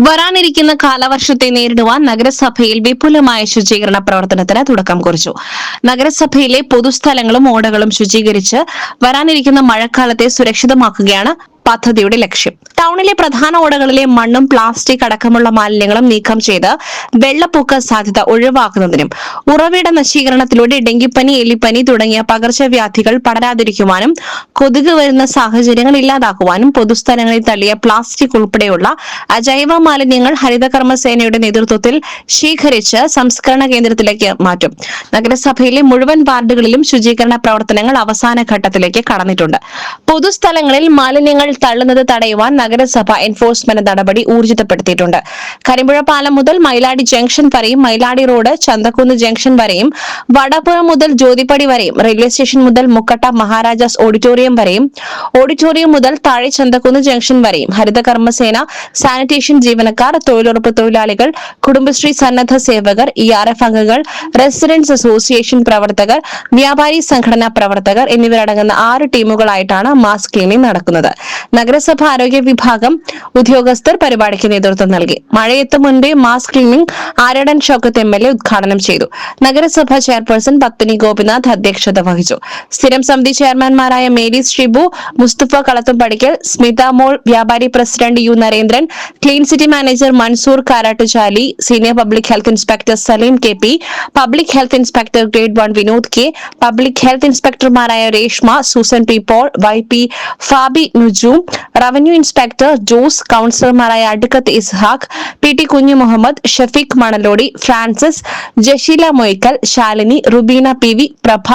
വരാനിരിക്കുന്ന കാലവർഷത്തെ നേരിടുവാൻ നഗരസഭയിൽ വിപുലമായ ശുചീകരണ പ്രവർത്തനത്തിന് തുടക്കം കുറിച്ചു. നഗരസഭയിലെ പൊതുസ്ഥലങ്ങളും ഓടകളും ശുചീകരിച്ച് വരാനിരിക്കുന്ന മഴക്കാലത്തെ സുരക്ഷിതമാക്കുകയാണ് പദ്ധതിയുടെ ലക്ഷ്യം. ടൗണിലെ പ്രധാന ഓടകളിലെ മണ്ണും പ്ലാസ്റ്റിക് അടക്കമുള്ള മാലിന്യങ്ങളും നീക്കം ചെയ്ത് വെള്ളപ്പൊക്ക സാധ്യത ഒഴിവാക്കുന്നതിനും ഉറവിട നശീകരണത്തിലൂടെ ഡെങ്കിപ്പനി, എലിപ്പനി തുടങ്ങിയ പകർച്ചവ്യാധികൾ പടരാതിരിക്കുവാനും കൊതുക് വരുന്ന സാഹചര്യങ്ങൾ ഇല്ലാതാക്കുവാനും പൊതുസ്ഥലങ്ങളിൽ തള്ളിയ പ്ലാസ്റ്റിക് ഉൾപ്പെടെയുള്ള അജൈവ മാലിന്യങ്ങൾ ഹരിതകർമ്മസേനയുടെ നേതൃത്വത്തിൽ ശേഖരിച്ച് സംസ്കരണ കേന്ദ്രത്തിലേക്ക് മാറ്റും. നഗരസഭയിലെ മുഴുവൻ വാർഡുകളിലും ശുചീകരണ പ്രവർത്തനങ്ങൾ അവസാന ഘട്ടത്തിലേക്ക് കടന്നിട്ടുണ്ട്. പൊതുസ്ഥലങ്ങളിൽ മാലിന്യങ്ങൾ തള്ളുന്നത് തടയുവാൻ നഗരസഭ എൻഫോഴ്സ്മെന്റ് നടപടി ഊർജിതപ്പെടുത്തിയിട്ടുണ്ട്. കരിമ്പുഴ പാലം മുതൽ മൈലാടി ജംഗ്ഷൻ വരെയും, മൈലാടി റോഡ് ചന്തക്കുന്ന് ജംഗ്ഷൻ വരെയും, വടപുഴ മുതൽ ജ്യോതിപ്പടി വരെയും, റെയിൽവേ സ്റ്റേഷൻ മുതൽ മുക്കട്ട മഹാരാജാസ് ഓഡിറ്റോറിയം വരെയും, ഓഡിറ്റോറിയം മുതൽ താഴെ ചന്തക്കുന്ന് ജംഗ്ഷൻ വരെയും ഹരിതകർമ്മസേന, സാനിറ്റേഷൻ ജീവനക്കാർ, തൊഴിലുറപ്പ് തൊഴിലാളികൾ, കുടുംബശ്രീ സന്നദ്ധ സേവകർ, ERF അംഗങ്ങൾ, റെസിഡൻസ് അസോസിയേഷൻ പ്രവർത്തകർ, വ്യാപാരി സംഘടനാ പ്രവർത്തകർ എന്നിവരടങ്ങുന്ന 6 ടീമുകളായിട്ടാണ് മാസ് ക്ലീനിംഗ് നടക്കുന്നത്. നഗരസഭ ആരോഗ്യ വിഭാഗം ഉദ്യോഗസ്ഥർ പരിപാടിക്ക് നേതൃത്വം നൽകി. മഴയെത്തും മുൻപേ mass cleaning Aryadan Shoukath MLA ഉദ്ഘാടനം ചെയ്തു. നഗരസഭ ചെയർപേഴ്സൺ പത്മിനി ഗോപിനാഥ് അധ്യക്ഷത വഹിച്ചു. സ്ഥിരം സമിതി ചെയർമാൻമാരായ മേരീസ് ഷിബു, മുസ്തഫ കളത്തുംപടിക്കൽ, സ്മിത മോൾ, വ്യാപാരി president U Narendran, clean city manager Mansoor Karattuchali, senior public health inspector Saleem KP, public health inspector grade 1 Vinod K, public health ഇൻസ്പെക്ടർമാരായ Reshma, Susan P Paul, YP Fabi Nuju, revenue inspector Jose, കൌൺസിലർമാരായ Adukkath Ishaq, PT Kunhu Muhammad, Shafeeq Manalodi, Francis, Jasheela Moykkal, Shalini, Rubeena PV, Prabha,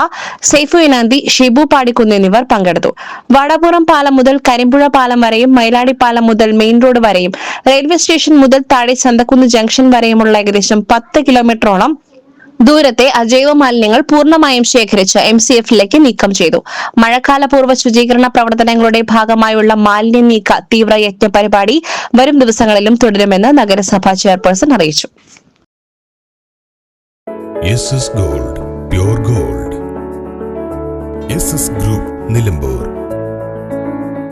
Saifu Inanthi, Shibu Padikkunnu എന്നിവർ പങ്കെടുത്തു. വടപുറം പാലം മുതൽ കരിമ്പുഴ പാലം വരെയും, മൈലാടി പാലം മുതൽ മെയിൻ റോഡ് വരെയും, റെയിൽവേ സ്റ്റേഷൻ മുതൽ താഴെ ചന്തക്കുന്ന് ജംഗ്ഷൻ വരെയുമുള്ള ഏകദേശം 10 കിലോമീറ്ററോളം ദൂരത്തെ അജൈവ മാലിന്യങ്ങൾ പൂർണ്ണമായും ശേഖരിച്ച് MCF-ലേക്ക് നീക്കം ചെയ്തു. മഴക്കാലപൂർവ്വ ശുചീകരണ പ്രവർത്തനങ്ങളുടെ ഭാഗമായുള്ള മാലിന്യ നീക്ക തീവ്രയജ്ഞ പരിപാടി വരും ദിവസങ്ങളിലും തുടരുമെന്ന് നഗരസഭാ ചെയർപേഴ്സൺ അറിയിച്ചു. SS Gold, Pure Gold. SS Group, Nilambur.